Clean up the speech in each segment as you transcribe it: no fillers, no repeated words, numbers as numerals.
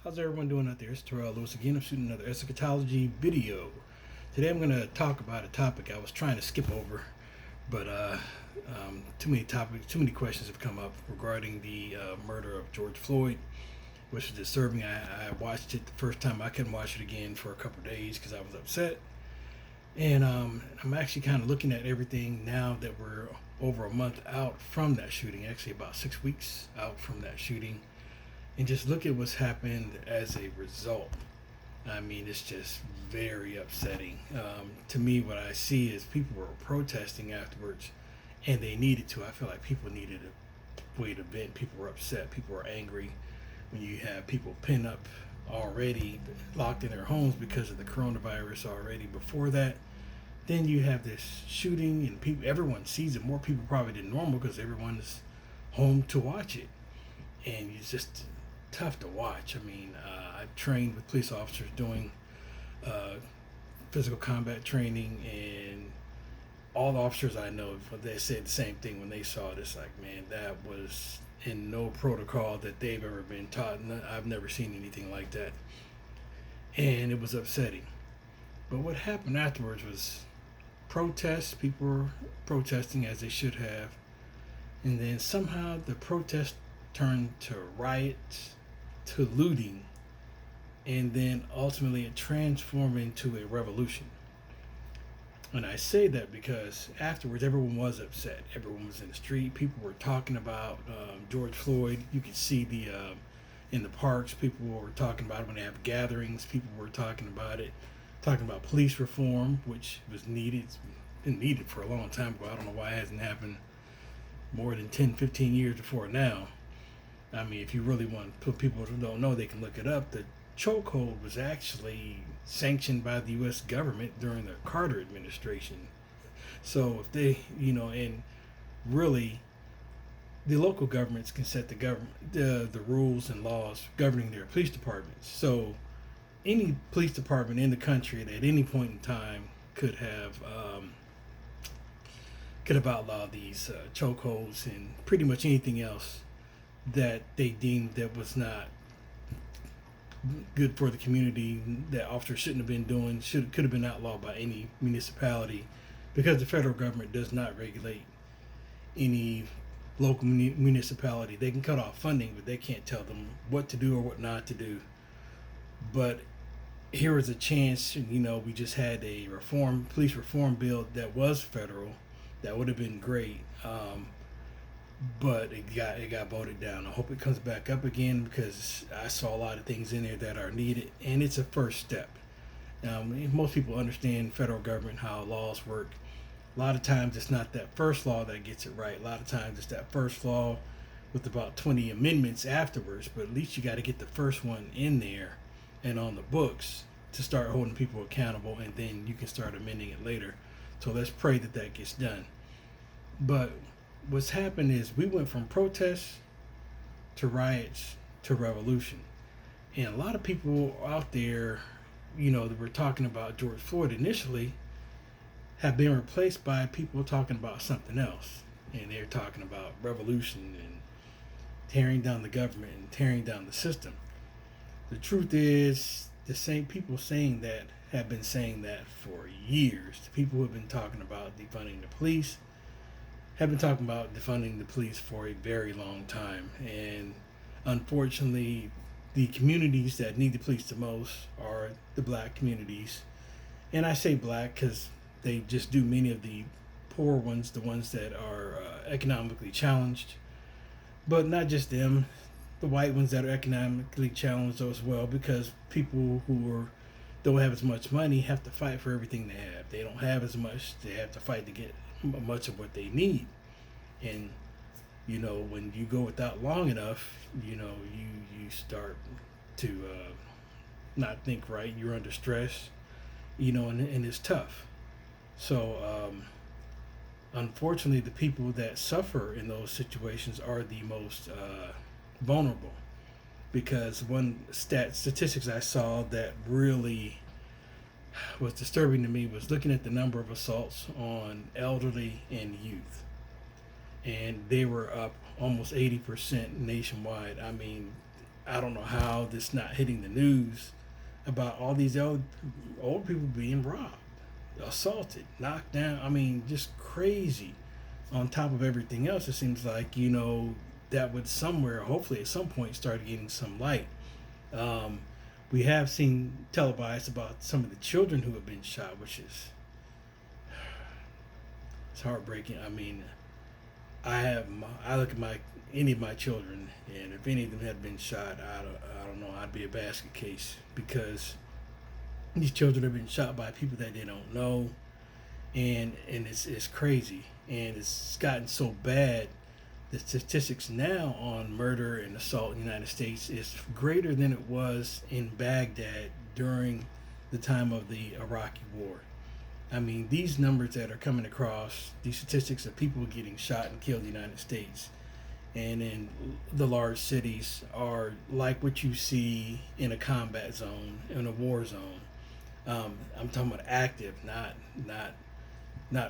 How's everyone doing out there? It's Terrell Lewis again. I'm shooting another Eschatology video. Today I'm going to talk about a topic I was trying to skip over, but too many topics, too many questions have come up regarding the murder of George Floyd, which is disturbing. I watched it the first time. I couldn't watch it again for a couple of days because I was upset. And I'm actually kind of looking at everything now that we're over a month out from that shooting, actually about 6 weeks out from that shooting, and just look at what's happened as a result. I mean, it's just very upsetting. To me, what I see is people were protesting afterwards, and they needed to. I feel like people needed a way to vent. People were upset. People were angry. When you have people pinned up already, locked in their homes because of the coronavirus already before that, then you have this shooting, and people, everyone sees it. More people probably than normal because everyone is home to watch it, and it's just tough to watch. I mean, I've trained with police officers doing uh, physical combat training, and all the officers I know, they said the same thing when they saw it. It's like, man, that was in no protocol that they've ever been taught. I've never seen anything like that, and it was upsetting. But what happened afterwards was protests. People were protesting as they should have, and then somehow the protest turned to riots, to looting, and then ultimately it transformed into a revolution. And I say that because afterwards everyone was upset. Everyone was in the street. People were talking about George Floyd. You could see the in the parks. People were talking about it when they have gatherings. People were talking about it, talking about police reform, which was needed. It's been needed for a long time ago. I don't know why it hasn't happened more than 10, 15 years before now. I mean, if you really want to put people who don't know, they can look it up. The chokehold was actually sanctioned by the U.S. government during the Carter administration. So if they, and really, the local governments can set the rules and laws governing their police departments. So any police department in the country at any point in time could have outlawed these chokeholds and pretty much anything else that they deemed that was not good for the community, that officers shouldn't have been doing, could have been outlawed by any municipality, because the federal government does not regulate any local municipality. They can cut off funding, but they can't tell them what to do or what not to do. But here was a chance. We just had a police reform bill that was federal. That would have been great. But it got voted down. I hope it comes back up again because I saw a lot of things in there that are needed, and it's a first step. Most people understand federal government, how laws work. A lot of times it's not that first law that gets it right. A lot of times it's that first law with about 20 amendments afterwards, but at least you got to get the first one in there and on the books to start holding people accountable, and then you can start amending it later. So let's pray that that gets done. But what's happened is we went from protests to riots to revolution. And a lot of people out there, that were talking about George Floyd initially, have been replaced by people talking about something else. And they're talking about revolution and tearing down the government and tearing down the system. The truth is, the same people saying that have been saying that for years. The people who have been talking about defunding the police have been talking about defunding the police for a very long time. And unfortunately, the communities that need the police the most are the black communities. And I say black because they just do many of the poor ones, the ones that are economically challenged. But not just them, the white ones that are economically challenged as well, because people who don't have as much money have to fight for everything they have. They don't have as much. They have to fight to get much of what they need. And when you go without long enough, you start to not think right. You're under stress, and it's tough. So unfortunately, the people that suffer in those situations are the most vulnerable, because one statistics I saw that really was disturbing to me was looking at the number of assaults on elderly and youth, and they were up almost 80% nationwide. I mean, I don't know how this not hitting the news about all these old people being robbed, assaulted, knocked down. I mean, just crazy. On top of everything else, it seems like that would somewhere, hopefully at some point, start getting some light. Um, we have seen televised about some of the children who have been shot, which is it's heartbreaking. I mean, I look at any of my children, and if any of them had been shot, I don't know, I'd be a basket case, because these children have been shot by people that they don't know, and it's crazy, and it's gotten so bad. The statistics now on murder and assault in the United States is greater than it was in Baghdad during the time of the Iraqi War. I mean, these numbers that are coming across, these statistics of people getting shot and killed in the United States and in the large cities are like what you see in a combat zone, in a war zone. I'm talking about active, not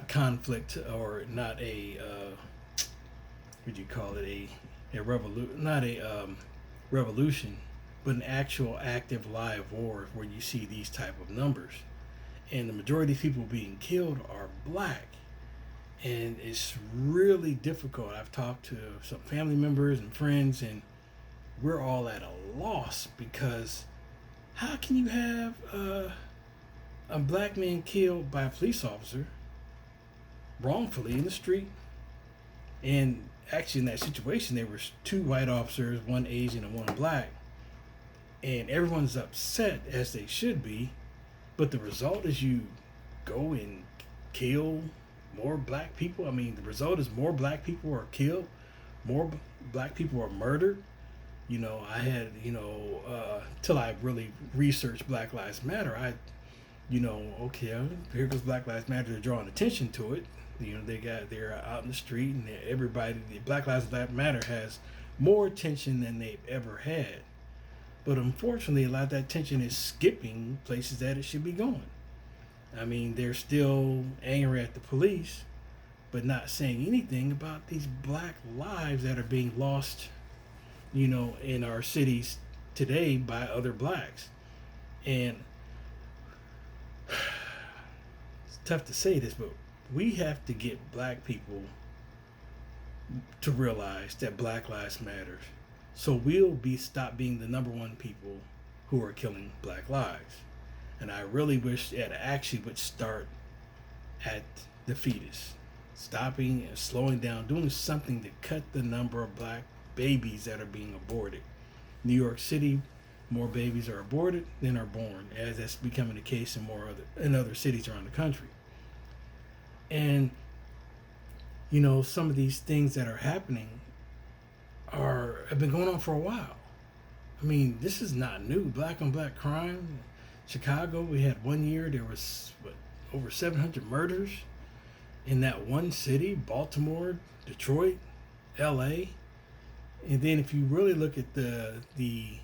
conflict, or not a what do you call it, not a revolution, but an actual active live war where you see these type of numbers, and the majority of people being killed are black, and it's really difficult. I've talked to some family members and friends, and we're all at a loss, because how can you have a black man killed by a police officer wrongfully in the street? And actually, in that situation, there were two white officers, one Asian and one black, and everyone's upset, as they should be. But the result is you go and kill more black people. I mean, the result is more black people are killed, more black people are murdered. I had, till I really researched Black Lives Matter, okay, here goes Black Lives Matter, they're drawing attention to it. They're out in the street, and everybody, Black Lives Matter has more attention than they've ever had. But unfortunately, a lot of that attention is skipping places that it should be going. I mean, they're still angry at the police, but not saying anything about these black lives that are being lost, in our cities today by other blacks. And it's tough to say this, but we have to get black people to realize that Black Lives Matter. So we'll stop being the number one people who are killing black lives. And I really wish it actually would start at the fetus. Stopping and slowing down, doing something to cut the number of black babies that are being aborted. New York City, more babies are aborted than are born, as that's becoming the case in other cities around the country. And some of these things that are happening have been going on for a while. I mean, this is not new. Black on black crime. Chicago, we had 1 year, there was over 700 murders in that one city. Baltimore, Detroit, LA. And then if you really look at the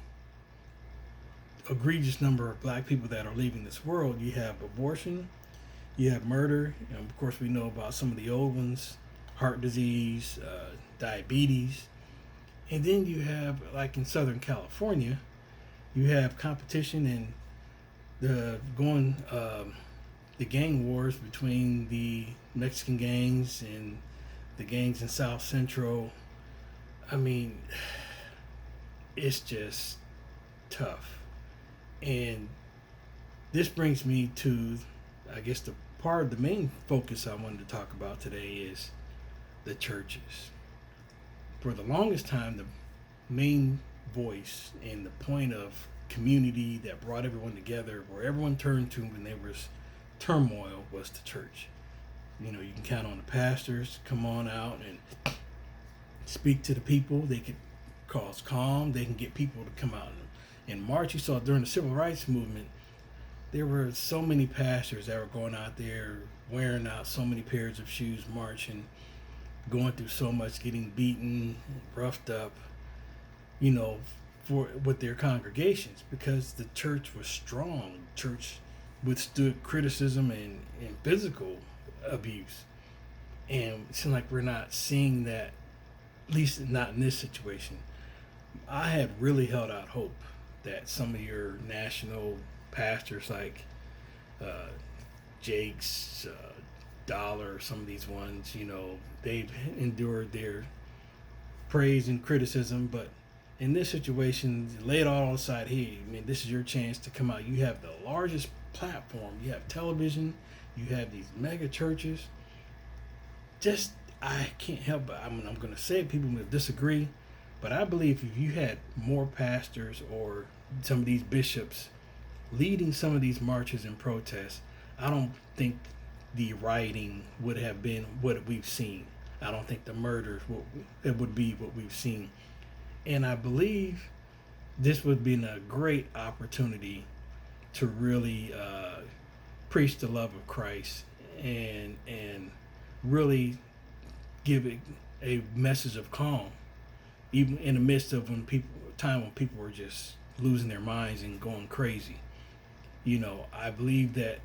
egregious number of black people that are leaving this world, you have abortion, you have murder, and of course we know about some of the old ones, heart disease, diabetes. And then you have, like in Southern California, you have competition and the gang wars between the Mexican gangs and the gangs in South Central. I mean, it's just tough. And this brings me to, I guess, the main focus I wanted to talk about today is the churches. For the longest time, the main voice and the point of community that brought everyone together, where everyone turned to when there was turmoil, was the church. You can count on the pastors to come on out and speak to the people. They could cause calm. They can get people to come out and march. You saw during the Civil Rights Movement, there were so many pastors that were going out there wearing out so many pairs of shoes, marching, going through so much, getting beaten, roughed up, with their congregations, because the church was strong. Church withstood criticism and physical abuse. And it seems like we're not seeing that, at least not in this situation. I had really held out hope that some of your national pastors like uh, Jake's, Dollar, some of these ones, they've endured their praise and criticism, but in this situation, lay it all aside here. I mean, this is your chance to come out. You have the largest platform. You have television. You have these mega churches. Just, I can't help but, I'm going to say it, people will disagree, but I believe if you had more pastors or some of these bishops leading some of these marches and protests, I don't think the rioting would have been what we've seen. I don't think the murders would be what we've seen. And I believe this would be a great opportunity to really preach the love of Christ and really give it a message of calm, even in the midst of time when people were just losing their minds and going crazy. I believe that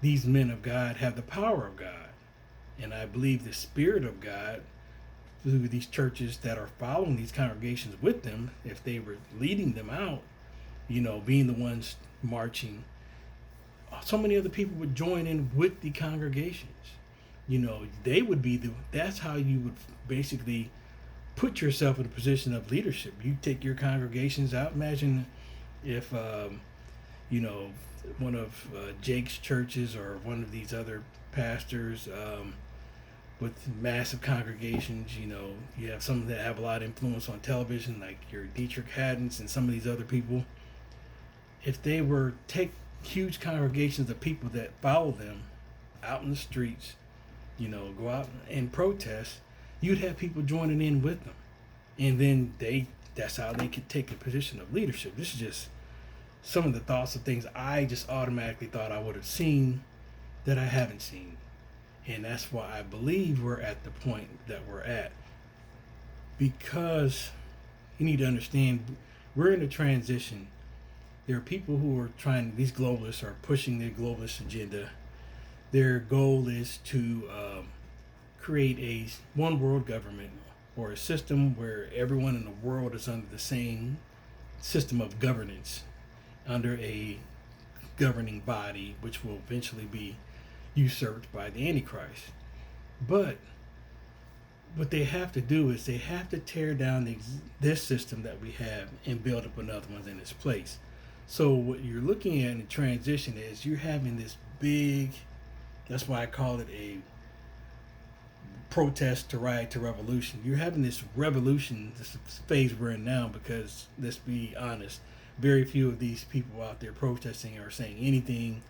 these men of God have the power of God, and I believe the Spirit of God through these churches that are following these congregations with them, if they were leading them out, being the ones marching, so many other people would join in with the congregations. They would be that's how you would basically put yourself in a position of leadership. You take your congregations out. Imagine if, one of Jake's churches or one of these other pastors, with massive congregations, you have some that have a lot of influence on television, like your Dietrich Haddons and some of these other people. If they were take huge congregations of people that follow them out in the streets, go out and protest, you'd have people joining in with them. And then that's how they could take a position of leadership. This is just some of the thoughts of things I just automatically thought I would have seen that I haven't seen. And that's why I believe we're at the point that we're at. Because you need to understand, we're in a transition. There are people who are these globalists are pushing their globalist agenda. Their goal is to create a one world government, or a system where everyone in the world is under the same system of governance, under a governing body, which will eventually be usurped by the Antichrist. But what they have to do is they have to tear down this system that we have and build up another one in its place. So what you're looking at in the transition is you're having this big, that's why I call it a protest to riot to revolution. You're having this revolution, this phase we're in now, because let's be honest, very few of these people out there protesting are saying anything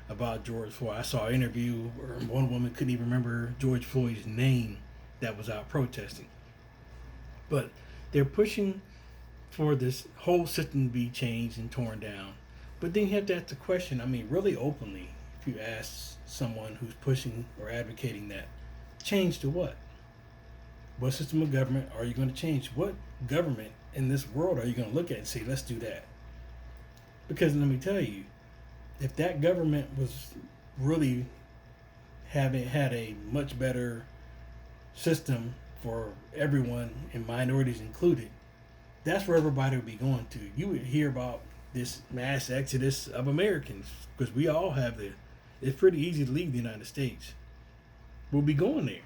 about George Floyd. I saw an interview where one woman couldn't even remember George Floyd's name that was out protesting. But they're pushing for this whole system to be changed and torn down. But then you have to ask the question, really openly, if you ask someone who's pushing or advocating that, change to what? What system of government are you going to change? What government in this world are you going to look at and say, let's do that? Because let me tell you, if that government was really had a much better system for everyone and minorities included, that's where everybody would be going to. You would hear about this mass exodus of Americans, because we all have it's pretty easy to leave the United States. We'll be going there.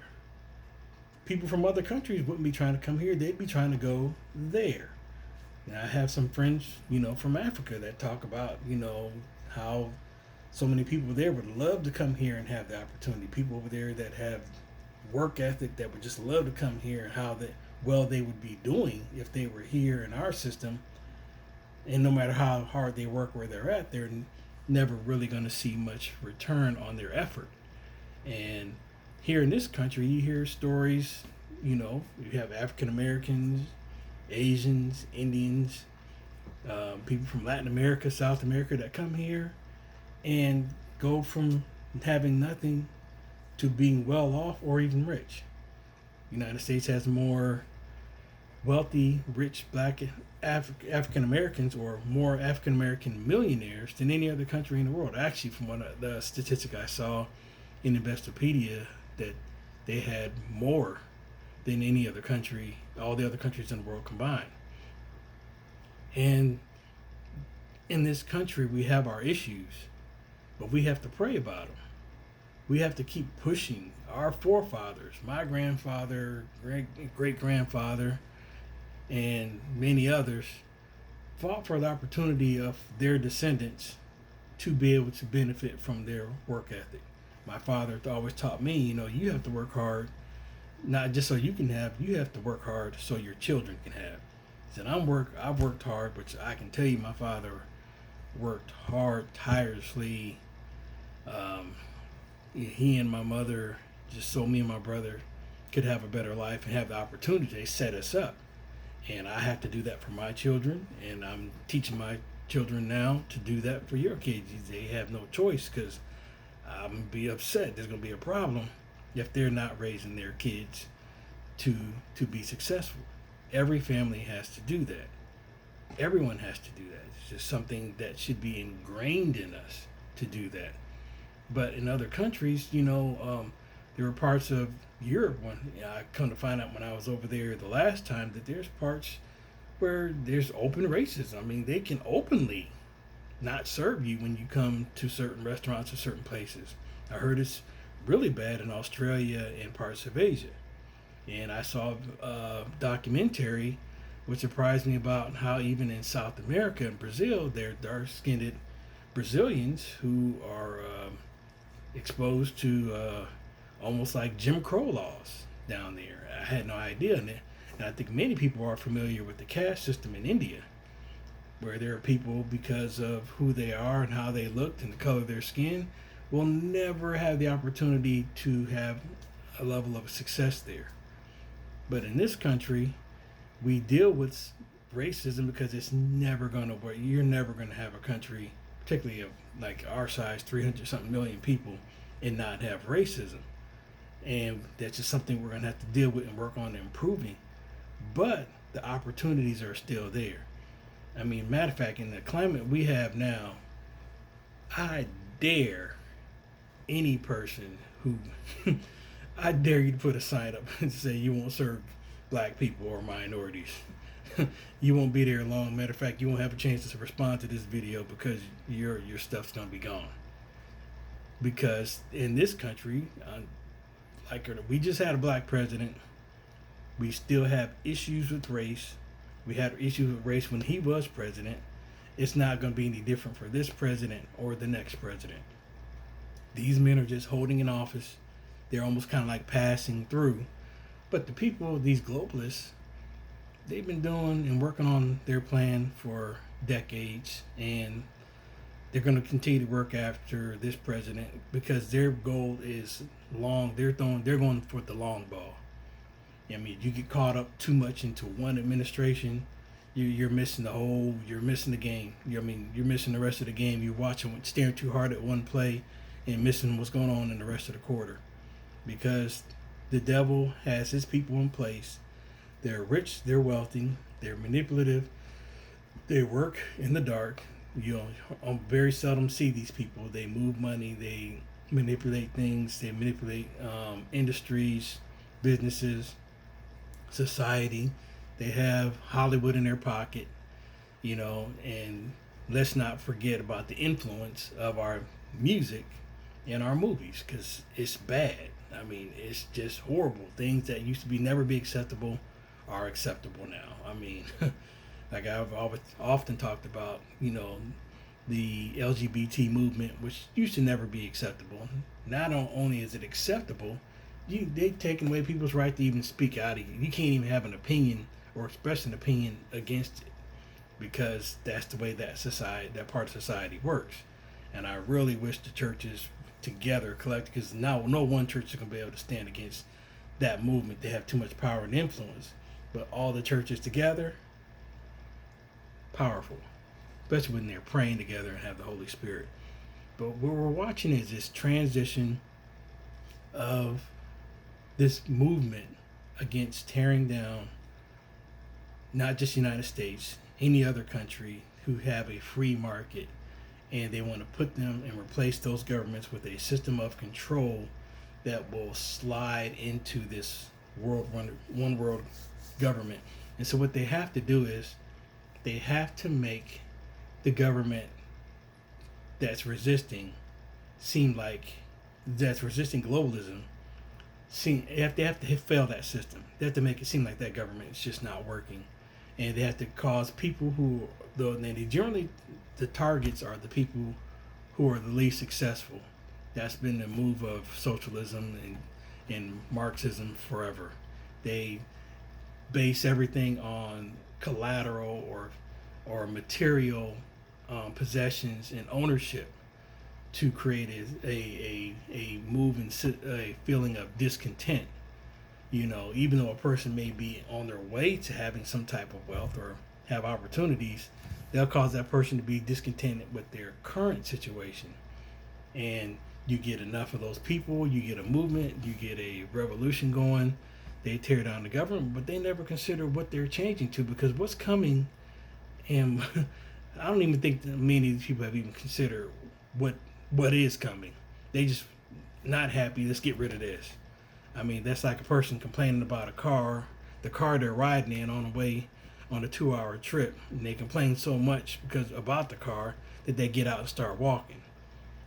People from other countries wouldn't be trying to come here. They'd be trying to go there. And I have some friends, from Africa that talk about, how so many people there would love to come here and have the opportunity. People over there that have work ethic that would just love to come here, and how they would be doing if they were here in our system. And no matter how hard they work where they're at, they're never really going to see much return on their effort. And here in this country, you hear stories, you have African Americans, Asians, Indians, people from Latin America, South America that come here and go from having nothing to being well off or even rich. The United States has more wealthy, rich black African Americans, or more African American millionaires than any other country in the world. Actually, from one of the statistic I saw in Investopedia, that they had more than any other country, all the other countries in the world combined. And in this country, we have our issues, but we have to pray about them. We have to keep pushing. Our forefathers, my grandfather, great grandfather, and many others, fought for the opportunity of their descendants to be able to benefit from their work ethic. My father always taught me, you have to work hard, not just so you can have, you have to work hard so your children can have. He said, I've worked hard, but I can tell you my father worked hard, tirelessly. He and my mother, just so me and my brother could have a better life and have the opportunity. They set us up. And I have to do that for my children, and I'm teaching my children now to do that for your kids. They have no choice, because I'm going to be upset. There's going to be a problem if they're not raising their kids to be successful. Every family has to do that. Everyone has to do that. It's just something that should be ingrained in us to do that. But in other countries, there were parts of Europe when I come to find out when I was over there the last time that there's parts where there's open racism. I mean, they can openly not serve you when you come to certain restaurants or certain places. I heard it's really bad in Australia and parts of Asia. And I saw a documentary which surprised me about how even in South America and Brazil, they're dark-skinned Brazilians who are exposed to almost like Jim Crow laws down there. I had no idea. And I think many people are familiar with the caste system in India, where there are people, because of who they are and how they looked and the color of their skin, will never have the opportunity to have a level of success there. But in this country, we deal with racism because it's never going to work. You're never going to have a country, particularly of like our size, 300 something million people, and not have racism. And that's just something we're going to have to deal with and work on improving. But the opportunities are still there. I mean, matter of fact, in the climate we have now, I dare any person who, I dare you to put a sign up and say you won't serve black people or minorities. You won't be there long. Matter of fact, you won't have a chance to respond to this video because your stuff's going to be gone. Because in this country, we just had a black president. We still have issues with race. We had issues with race when he was president. It's not going to be any different for this president or the next president. These men are just holding an office. They're almost kind of like passing through. But the people, these globalists, they've been doing and working on their plan for decades, and they're going to continue to work after this president because their goal is long. They're going for the long ball. I mean, you get caught up too much into one administration, you're missing you're missing the game. You're missing the rest of the game. You're staring too hard at one play and missing what's going on in the rest of the quarter. Because the devil has his people in place. They're rich, they're wealthy, they're manipulative, they work in the dark. Very seldom see these people. They move money, they manipulate things, they manipulate industries, businesses, society. They have Hollywood in their pocket, and let's not forget about the influence of our music and our movies, because it's bad. I mean, it's just horrible. Things that used to never be acceptable are acceptable now. I mean, like I've often talked about, the LGBT movement, which used to never be acceptable. Not only is it acceptable, they've taken away people's right to even speak out. You can't even have an opinion or express an opinion against it, because that's the way that part of society works. And I really wish the churches together collect, because now no one church is going to be able to stand against that movement. They have too much power and influence. But all the churches together, powerful, especially when they're praying together and have the Holy Spirit. But what we're watching is this transition of this movement against tearing down not just the United States, any other country who have a free market, and they want to put them and replace those governments with a system of control that will slide into this one world government. And so what they have to do is They have to make the government that's resisting seem like that's resisting globalism. They have to fail that system. They have to make it seem like that government is just not working, and they have to cause people who, though they generally, the targets are the people who are the least successful. That's been the move of socialism and Marxism forever. They base everything on collateral or material possessions and ownership to create a move and a feeling of discontent. Even though a person may be on their way to having some type of wealth or have opportunities, they'll cause that person to be discontented with their current situation. And you get enough of those people, you get a movement, you get a revolution going. They tear down the government, but they never consider what they're changing to, because what's coming, and I don't even think that many of these people have even considered what is coming. They just not happy. Let's get rid of this. I mean, that's like a person complaining about the car they're riding in on the way on a 2-hour trip, and they complain so much about the car that they get out and start walking.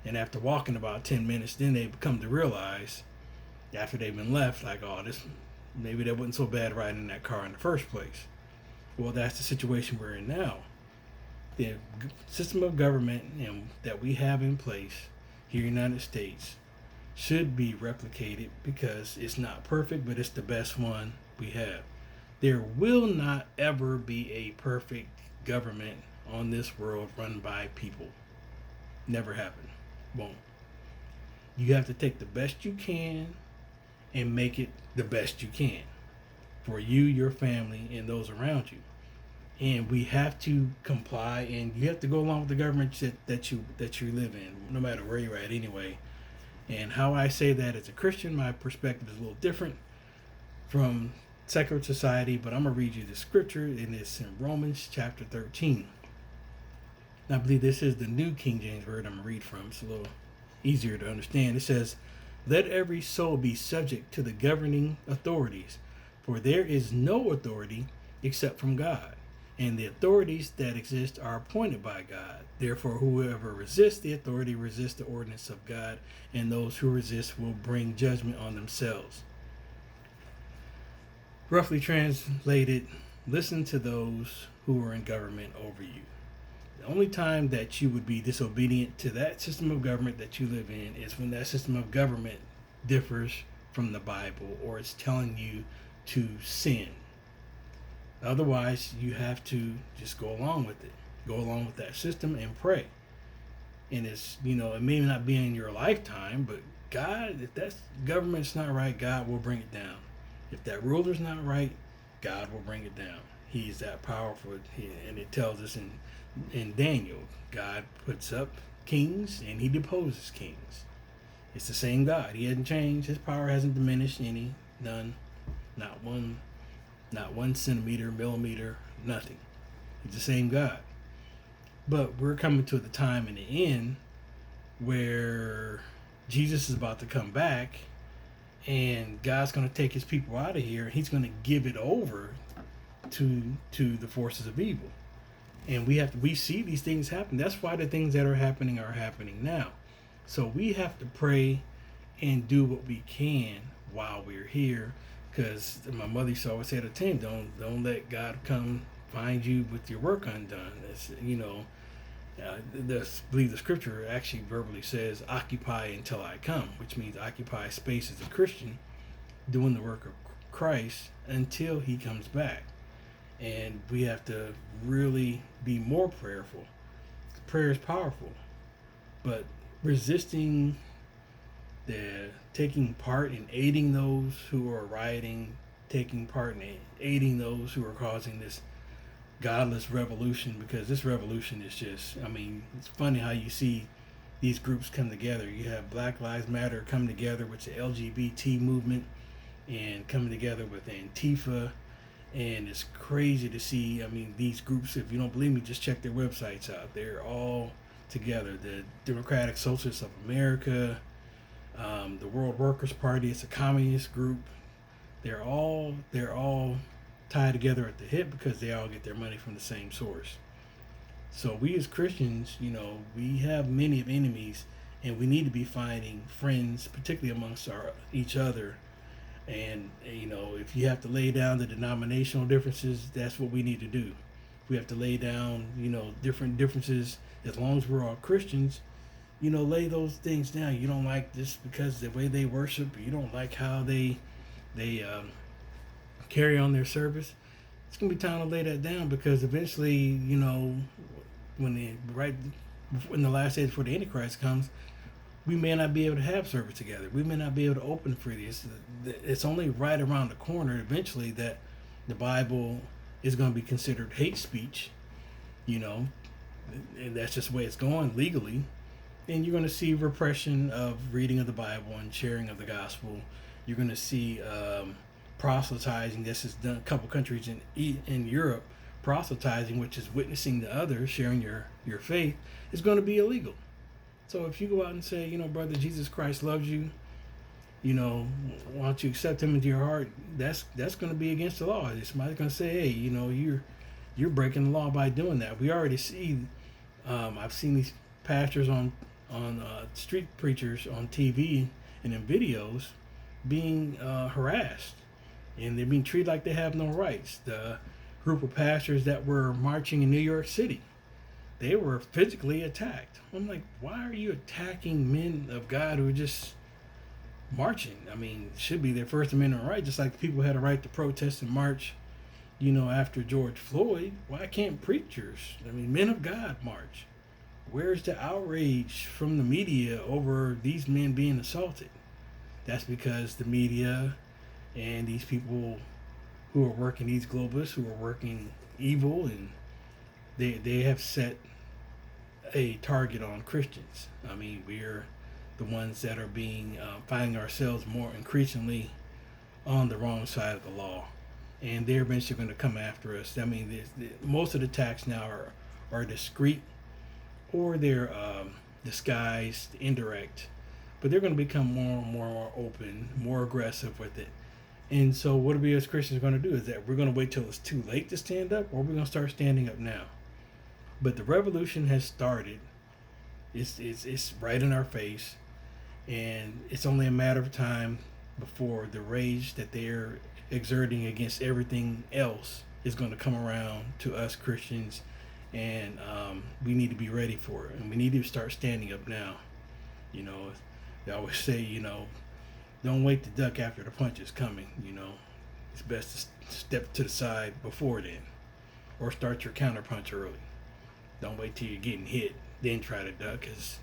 And after walking about 10 minutes, then they come to realize, after they've been left, like, oh, maybe that wasn't so bad riding in that car in the first place. Well, that's the situation we're in now. The system of government that we have in place here in the United States should be replicated, because it's not perfect, but it's the best one we have. There will not ever be a perfect government on this world run by people. Never happen. Won't. You have to take the best you can and make it the best you can for you, your family, and those around you. And we have to comply, and you have to go along with the government that you live in, no matter where you're at anyway. And how I say that as a Christian, my perspective is a little different from secular society, but I'm going to read you the scripture, and it's in Romans chapter 13. And I believe this is the New King James Version I'm going to read from. It's a little easier to understand. It says, "Let every soul be subject to the governing authorities, for there is no authority except from God, and the authorities that exist are appointed by God. Therefore, whoever resists the authority resists the ordinance of God, and those who resist will bring judgment on themselves." Roughly translated, listen to those who are in government over you. The only time that you would be disobedient to that system of government that you live in is when that system of government differs from the Bible, or it's telling you to sin. Otherwise, you have to just go along with it. Go along with that system and pray. And it's, it may not be in your lifetime, but God, if that government's not right, God will bring it down. If that ruler's not right, God will bring it down. He's that powerful. And it tells us in Daniel, God puts up kings and he deposes kings. It's the same God. He hasn't changed. His power hasn't diminished any. None. Not one centimeter, millimeter, nothing. He's the same God. But we're coming to the time in the end where Jesus is about to come back, and God's going to take his people out of here, and he's going to give it over to the forces of evil. And we see these things happen. That's why the things that are happening now. So we have to pray and do what we can while we're here, because my mother used to always say to Tim, don't let God come find you with your work undone. It's, I believe the scripture actually verbally says, "Occupy until I come," which means occupy space as a Christian, doing the work of Christ until he comes back. And we have to really be more prayerful. Prayer is powerful, but resisting taking part in aiding those who are rioting, taking part in aiding those who are causing this godless revolution, because this revolution is just, it's funny how you see these groups come together. You have Black Lives Matter come together with the LGBT movement and coming together with Antifa, and it's crazy to see. These groups, if you don't believe me, just check their websites out. They're all together. The Democratic Socialists of America, the World Workers Party, it's a communist group. They're all tied together at the hip because they all get their money from the same source. So we as Christians, we have many of enemies, and we need to be finding friends, particularly amongst each other. And if you have to lay down the denominational differences, that's what we need to do. We have to lay down, different differences. As long as we're all Christians, lay those things down. You don't like this because the way they worship. You don't like how they carry on their service. It's gonna be time to lay that down, because eventually, when the last days before the Antichrist comes, we may not be able to have service together. We may not be able to open freely. It's only right around the corner eventually that the Bible is going to be considered hate speech, and that's just the way it's going legally. And you're going to see repression of reading of the Bible and sharing of the gospel. You're going to see proselytizing. This is done a couple countries in Europe. Proselytizing, which is witnessing to others, sharing your faith, is going to be illegal. So if you go out and say, brother, Jesus Christ loves you, why don't you accept him into your heart? That's going to be against the law. Somebody's going to say, hey, you're breaking the law by doing that. We already see. I've seen these pastors on street preachers on TV and in videos being harassed, and they're being treated like they have no rights. The group of pastors that were marching in New York City, they were physically attacked. I'm like, why are you attacking men of God who are just marching? I mean, it should be their First Amendment right, just like people had a right to protest and march, after George Floyd. Why can't preachers, men of God march? Where's the outrage from the media over these men being assaulted? That's because the media and these people who are working, these globalists who are working evil, and they have set a target on Christians. We're the ones that are being finding ourselves more increasingly on the wrong side of the law, and they're eventually going to come after us. Most of the attacks now are discreet, or they're disguised, indirect, but they're going to become more and more open, more aggressive with it. And so what are we as Christians going to do? Is that we're going to wait till it's too late to stand up, or we're going to start standing up now? But the revolution has started. It's right in our face, and it's only a matter of time before the rage that they're exerting against everything else is going to come around to us Christians, and we need to be ready for it, and we need to start standing up now. They always say, don't wait to duck after the punch is coming. It's best to step to the side before then, or start your counter punch early. Don't wait till you're getting hit, then try to duck, because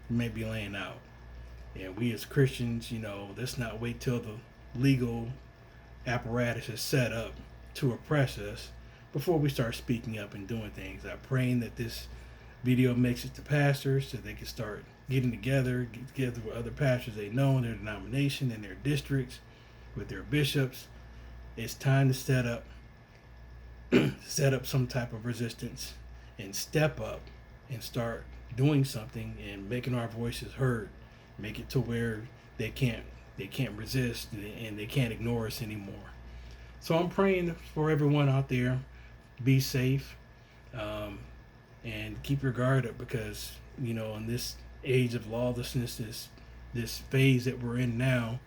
you may be laying out. And we as Christians, let's not wait till the legal apparatus is set up to oppress us before we start speaking up and doing things. I'm praying that this video makes it to pastors so they can start get together with other pastors they know in their denomination, in their districts, with their bishops. It's time to set up some type of resistance and step up and start doing something and making our voices heard. Make it to where they can't resist and they can't ignore us anymore. So I'm praying for everyone out there. Be safe, and keep your guard up, because in this age of lawlessness, this phase that we're in now,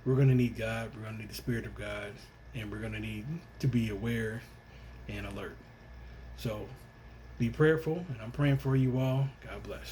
we're going to need God. We're going to need the Spirit of God, and we're going to need to be aware and alert. So be prayerful, and I'm praying for you all. God bless.